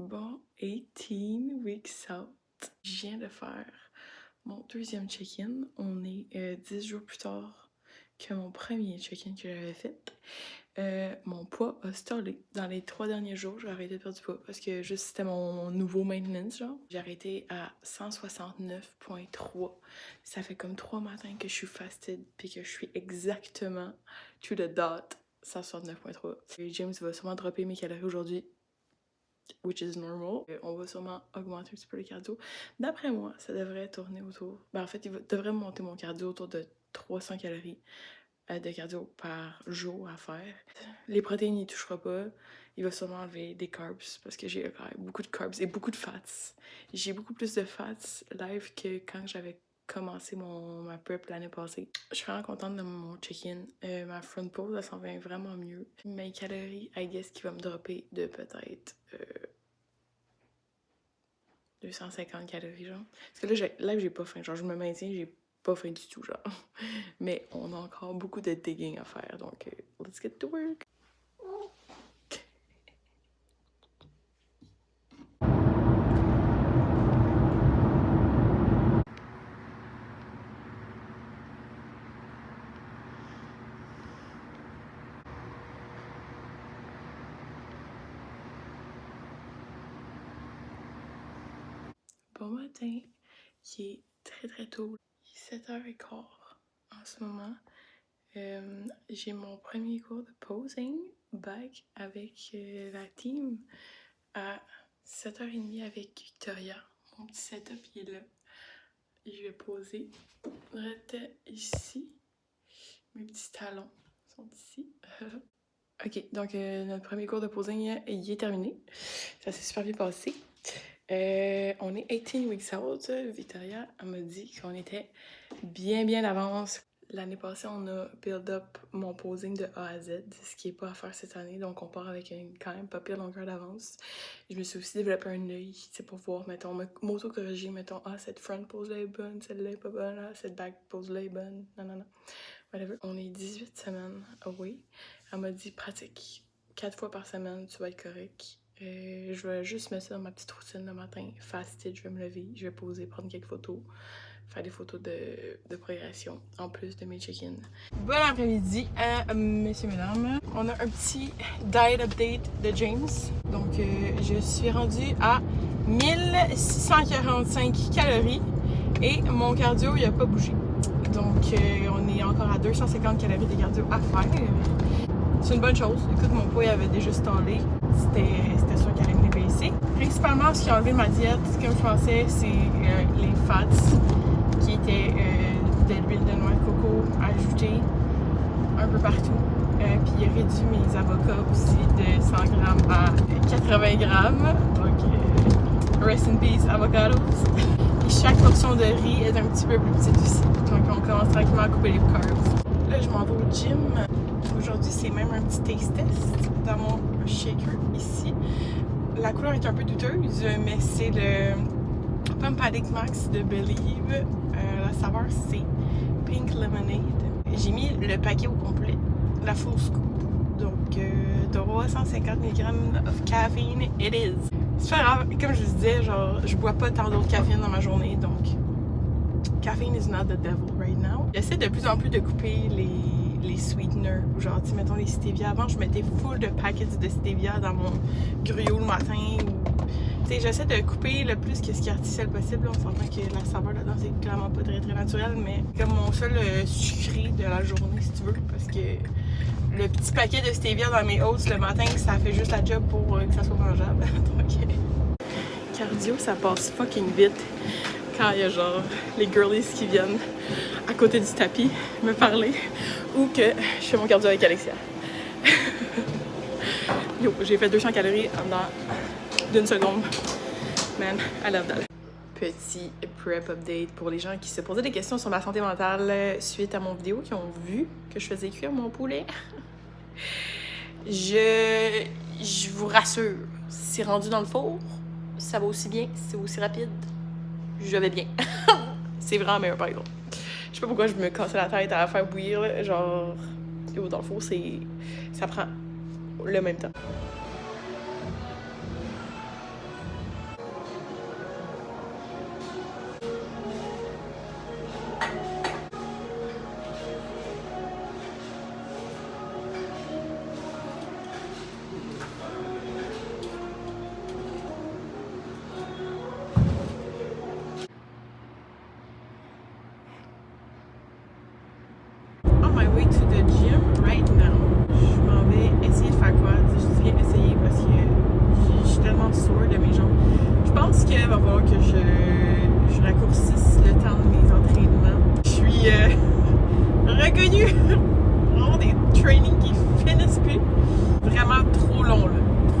Bon, 18 weeks out. Je viens de faire mon deuxième check-in. On est 10 jours plus tard que mon premier check-in que j'avais fait. Mon poids a stallé. Dans les 3 derniers jours, j'ai arrêté de perdre du poids parce que juste c'était mon nouveau maintenance, genre. J'ai arrêté à 169,3. Ça fait comme 3 matins que je suis fasted puis que je suis exactement to the dot 169,3. James va sûrement dropper mes calories aujourd'hui, which is normal. On va sûrement augmenter un petit peu le cardio. D'après moi, ça devrait tourner autour... en fait, devrait monter mon cardio autour de 300 calories de cardio par jour à faire. Les protéines, il touchera pas. Il va sûrement enlever des carbs parce que j'ai quand même beaucoup de carbs et beaucoup de fats. J'ai beaucoup plus de fats live que quand j'avais commencé ma prep l'année passée. Je suis vraiment contente de mon check-in. Ma front pose, elle s'en vient vraiment mieux. Mes calories, I guess, qui va me dropper de peut-être 250 calories, genre. Parce que là, j'ai pas faim. Genre, je me maintiens, j'ai pas faim du tout, genre. Mais on a encore beaucoup de digging à faire, donc let's get to work! Bon matin, qui est très très tôt. Il est 7h15 en ce moment. J'ai mon premier cours de posing back avec la team à 7h30 avec Victoria. Mon petit setup il est là. Je vais poser direct ici. Mes petits talons sont ici. Ok, donc notre premier cours de posing il est terminé. Ça s'est super bien passé. On est 18 weeks out. Victoria m'a dit qu'on était bien d'avance. L'année passée, on a build up mon posing de A à Z, ce qui n'est pas à faire cette année. Donc, on part avec une quand même pas pire longueur d'avance. Je me suis aussi développé un œil, pour voir, mettons, m'auto-corriger, mettons, cette front pose-là est bonne, celle-là est pas bonne, cette back pose-là est bonne, non. Whatever. On est 18 semaines away. Elle m'a dit, pratique 4 fois par semaine, tu vas être correct. Je vais juste mettre ça dans ma petite routine le matin. Fasted, je vais me lever, je vais poser, prendre quelques photos, faire des photos de progression en plus de mes check-ins. Bon après-midi, messieurs, mesdames. On a un petit diet update de James. Donc, je suis rendue à 1645 calories et mon cardio, il a pas bougé. Donc, on est encore à 250 calories de cardio à faire. C'est une bonne chose. Écoute, mon poids avait déjà stallé. C'était sûr qu'il allait me débaisser. Principalement, ce qui a enlevé ma diète, comme je pensais, c'est les fats qui étaient de l'huile de noix de coco ajoutée un peu partout. Puis il a réduit mes avocats aussi de 100 grammes à 80 grammes. Donc, rest in peace, avocados. Et chaque portion de riz est un petit peu plus petite aussi. Donc, on commence tranquillement à couper les carbs. Là, je m'en vais au gym. Aujourd'hui, c'est même un petit taste test dans mon shaker ici. La couleur est un peu douteuse, mais c'est le Pump Addict Max de Believe. La saveur, c'est Pink Lemonade. J'ai mis le paquet au complet, la full scoop. Donc, 350 mg of caffeine, it is. C'est pas grave, comme je vous disais, genre, je bois pas tant d'autres caféine dans ma journée, donc caffeine is not the devil right now. J'essaie de plus en plus de couper les sweeteners, ou genre, tu sais, mettons les stevia. Avant, je mettais full de packets de stevia dans mon gruau le matin, ou... Tu sais, j'essaie de couper le plus que ce qui est artificiel possible. On s'entend que la saveur là-dedans, c'est clairement pas très très naturel, mais comme mon seul sucré de la journée, si tu veux, parce que le petit paquet de stevia dans mes oats le matin, ça fait juste la job pour que ça soit mangeable. Donc, cardio, ça passe fucking vite quand il y a genre les girlies qui viennent à côté du tapis me parler ou que je fais mon cardio avec Alexia. Yo, j'ai fait 200 calories en d'une seconde. Man, I love that. Petit prep update pour les gens qui se posaient des questions sur ma santé mentale suite à mon vidéo, qui ont vu que je faisais cuire mon poulet. Je vous rassure, c'est rendu dans le four, ça va aussi bien, c'est aussi rapide, je vais bien. C'est vraiment meilleur par exemple. Je sais pas pourquoi je me cassais la tête à la faire bouillir, là. Genre, dans le four, ça prend le même temps. my way to the gym right now. Je m'en vais essayer de faire quoi? Je dis bien essayer parce que je suis tellement sûre de mes jambes. Je pense qu'il va falloir que je raccourcisse le temps de mes entraînements. Je suis reconnue pour avoir des trainings qui finissent plus. Vraiment trop long, là.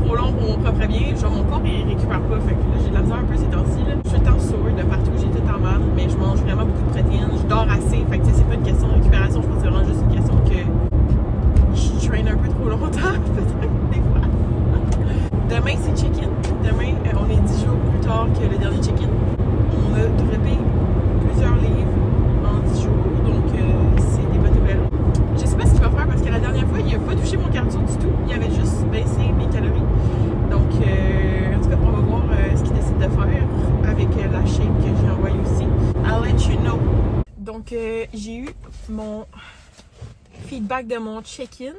Trop long pour mon propre bien. Genre, mon corps, il récupère pas. Fait que là, j'ai de la misère un peu ces temps-ci. Je suis tout le temps sourde de partout. J'ai tout en mal. Mais je mange vraiment beaucoup de protéines. Je dors assez. Fait que, tu sais, c'est pas une question de récupération. Je pense que c'est vraiment juste une question que je traîne un peu trop longtemps. Peut-être, des fois. Demain, c'est check-in. Demain, on est 10 jours plus tard que le dernier check-in. On a droppé plusieurs livres en 10 jours. Donc, c'est des bonnes nouvelles. Je sais pas ce qu'il va faire parce que la dernière fois, il a pas touché mon cardio du tout. Il avait juste baissé mes calories. Donc, en tout cas, on va voir ce qu'il décide de faire avec la shape que j'ai envoyée aussi. I'll let you know. Donc, j'ai eu mon feedback de mon check-in.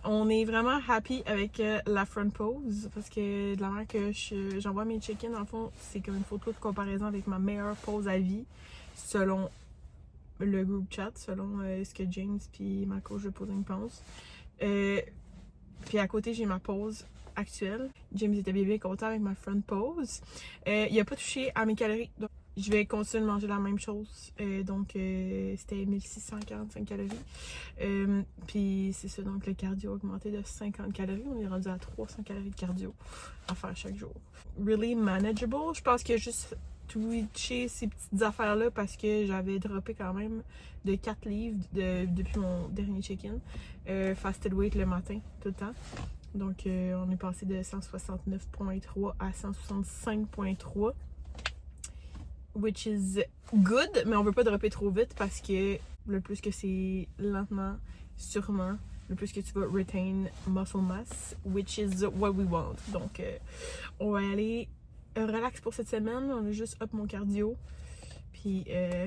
On est vraiment happy avec la front pose parce que de la manière que j'envoie mes check-in, dans le fond, c'est comme une photo de comparaison avec ma meilleure pose à vie selon le group chat, selon ce que James puis ma coach de posing pensent. Puis à côté, j'ai ma pose actuelle. James était bien content avec ma front pose. Il a pas touché à mes calories. Donc, je vais continuer de manger la même chose. Donc, c'était 1645 calories. Puis c'est ça, donc le cardio a augmenté de 50 calories. On est rendu à 300 calories de cardio à faire chaque jour. Really manageable. Je pense qu'il y a juste twitché ces petites affaires-là parce que j'avais droppé quand même de 4 livres depuis mon dernier check-in. Fasted weight le matin, tout le temps. Donc, on est passé de 169.3 à 165.3. Which is good, mais on veut pas dropper trop vite parce que le plus que c'est lentement, sûrement, le plus que tu vas retain muscle mass, which is what we want. Donc, on va aller relax pour cette semaine. On a juste up mon cardio. Puis,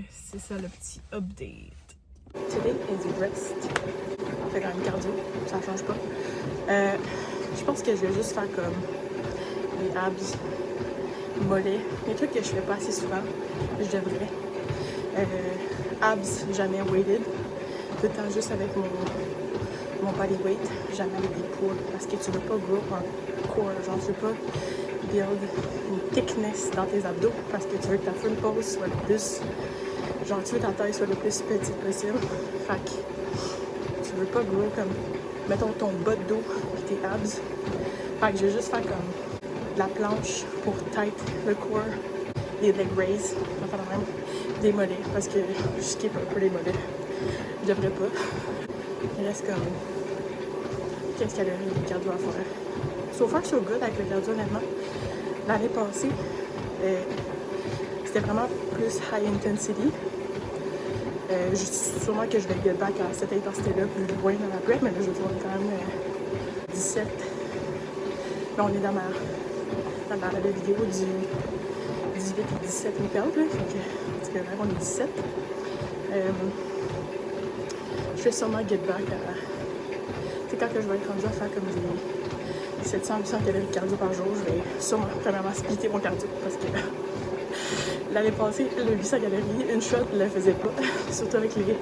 c'est ça le petit update. Today is rest. On fait quand même cardio, ça change pas. Je pense que je vais juste faire comme les abs, mollets, des trucs que je fais pas assez souvent. Je devrais. Abs, jamais weighted. Tout le temps juste avec mon body weight, jamais avec des poids. Parce que tu veux pas grow en core. Genre, tu veux pas build une thickness dans tes abdos parce que tu veux que ta front pose soit le plus. Genre, tu veux que ta taille soit le plus petite possible. Fait que tu veux pas grow comme, mettons, ton bas de dos et tes abs. Fait que je vais juste faire comme de la planche pour tight le core, des leg raises, enfin la même, des mollets, parce que je skip un peu les mollets. Je devrais pas. Il reste comme 15 calories de cardio à faire. So far, so good avec le cardio, honnêtement. L'année passée, c'était vraiment plus high intensity. Sûrement que je vais get back à cette intensité-là plus loin dans la prep, mais là, je vais voir quand même 17. Là, on est dans la vidéo du 18 et 17 workout, là. Fait que, en tout cas, là, on est 17. Je vais sûrement get back à... C'est quand que je vais être rendue à faire comme des 700-800 calories de cardio par jour, je vais sûrement, premièrement, splitter mon cardio parce que l'année passée, le 800 calories, une shot, je le faisais pas. Surtout avec les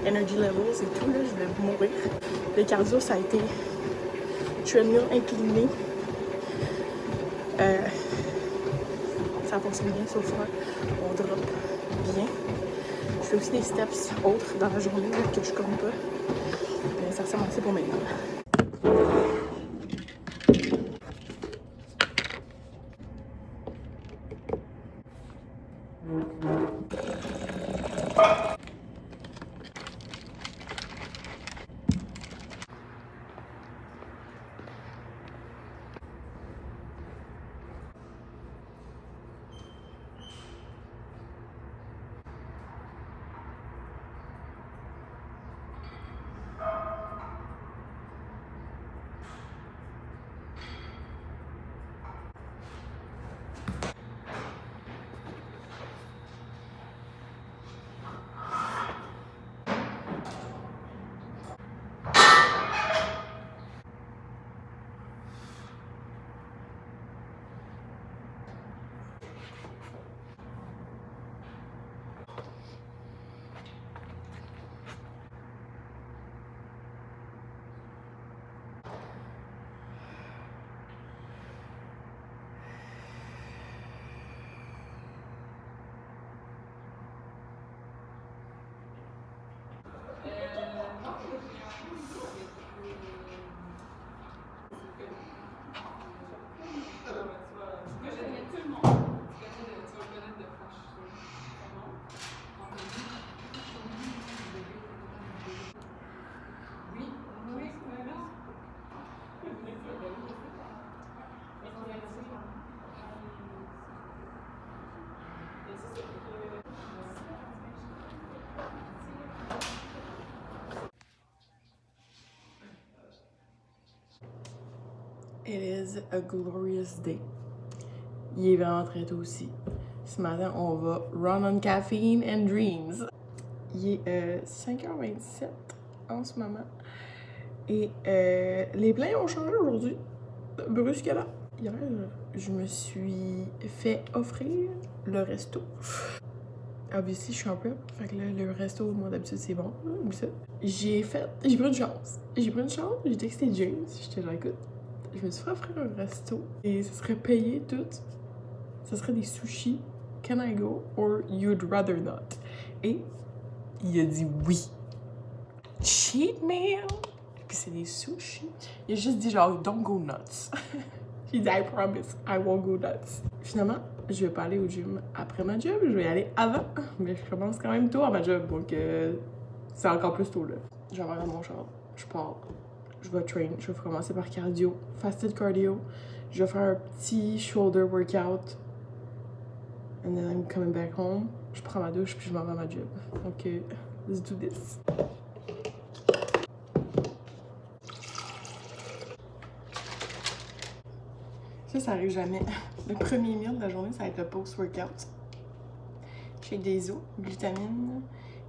energy levels et tout, là, je voulais mourir. Le cardio, ça a été treadmill incliné. Ça fonctionne bien, sauf que on drop bien. Je fais aussi des steps autres dans la journée là, que je compte pas. Mais ça ressemble assez pour maintenant. It is a glorious day. Il est vraiment très tôt aussi. Ce matin, on va run on caffeine and dreams. Il est 5h27 en ce moment. Et les plans ont changé aujourd'hui, brusquement. Hier, je me suis fait offrir le resto. Obviously, je suis en prep. Fait que là, le resto, moi, d'habitude, c'est bon. Ou ça. J'ai pris une chance. J'ai texté James. J'étais genre, écoute, je me suis fait offrir un resto. Et ça serait payé tout. Ça serait des sushis. Can I go? Or you'd rather not? Et il a dit oui. Cheat meal! Puis c'est des sushis. Il a juste dit genre, don't go nuts. J'ai dit, I promise, I won't go nuts. Finalement, je vais pas aller au gym après ma job, je vais y aller avant. Mais je commence quand même tôt à ma job, donc c'est encore plus tôt là. Je vais avoir dans mon char, je pars, je vais train, je vais commencer par cardio, fasted cardio. Je vais faire un petit shoulder workout. And then I'm coming back home. Je prends ma douche puis je m'en vais à ma job. Donc, let's do this. Ça arrive jamais. Le premier meal de la journée, ça va être le post-workout. Shake des os, glutamine,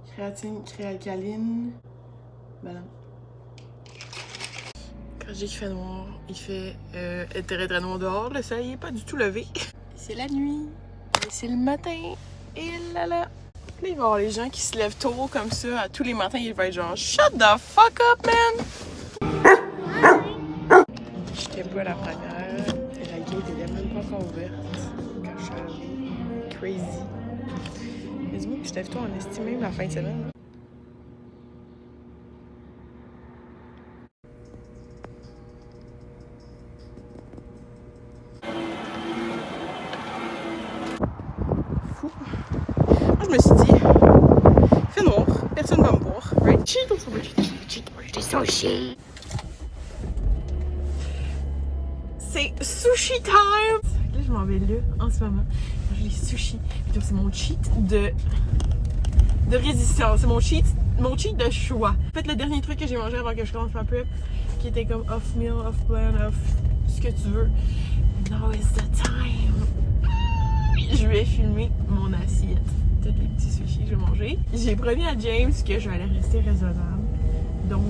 créatine, créalcaline. Voilà. Quand je dis qu'il fait noir, il fait très très noir dehors. Le soleil n'est pas du tout levé. C'est la nuit. Et c'est le matin. Et là là. Là, il va y avoir les gens qui se lèvent tôt comme ça. À tous les matins, ils vont être genre shut the fuck up, man! J'étais pas la première. La gate était même pas encore ouverte quand je suis arrivée. Crazy. Mais dis-moi que je lève tôt en estime même la fin de semaine. Fou. Moi, je me suis dit, il fait noir, personne va me voir. Right? Cheat, on s'en va cheat. J'ai sushi. C'est sushi time! Là, je m'en vais là, en ce moment. Manger des sushis. C'est mon cheat de résistance. C'est mon cheat de choix. En fait, le dernier truc que j'ai mangé avant que je commence ma prep, qui était comme off meal, off plan, off ce que tu veux. Now is the time! Je vais filmer mon assiette. Tous les petits sushis que je vais manger. J'ai promis à James que je vais aller rester raisonnable. Donc,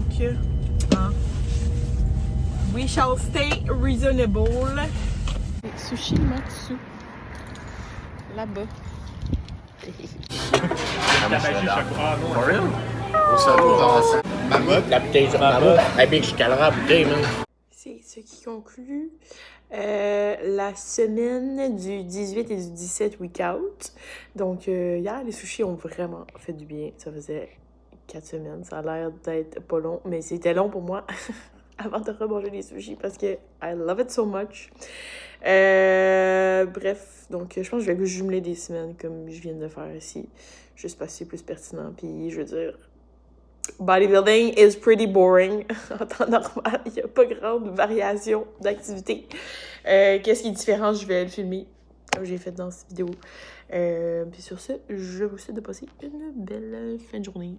we shall stay reasonable. Sushi Matsu. Là-bas. For real? Au salon dans Mammouth, la bouteille sur Mammouth, la big chicanerie bouteille, man. C'est ce qui conclut la semaine du 18 et du 17 week-out. Donc, hier, les sushis ont vraiment fait du bien. Ça faisait 4 semaines. Ça a l'air d'être pas long, mais c'était long pour moi avant de remanger les sushis parce que I love it so much. Bref, donc je pense que je vais jumeler des semaines comme je viens de faire ici. Juste parce que c'est plus pertinent. Puis, je veux dire, bodybuilding is pretty boring. En temps normal, il n'y a pas grande variation d'activité. Qu'est-ce qui est différent, je vais le filmer comme j'ai fait dans cette vidéo. Puis sur ce, je vous souhaite de passer une belle fin de journée.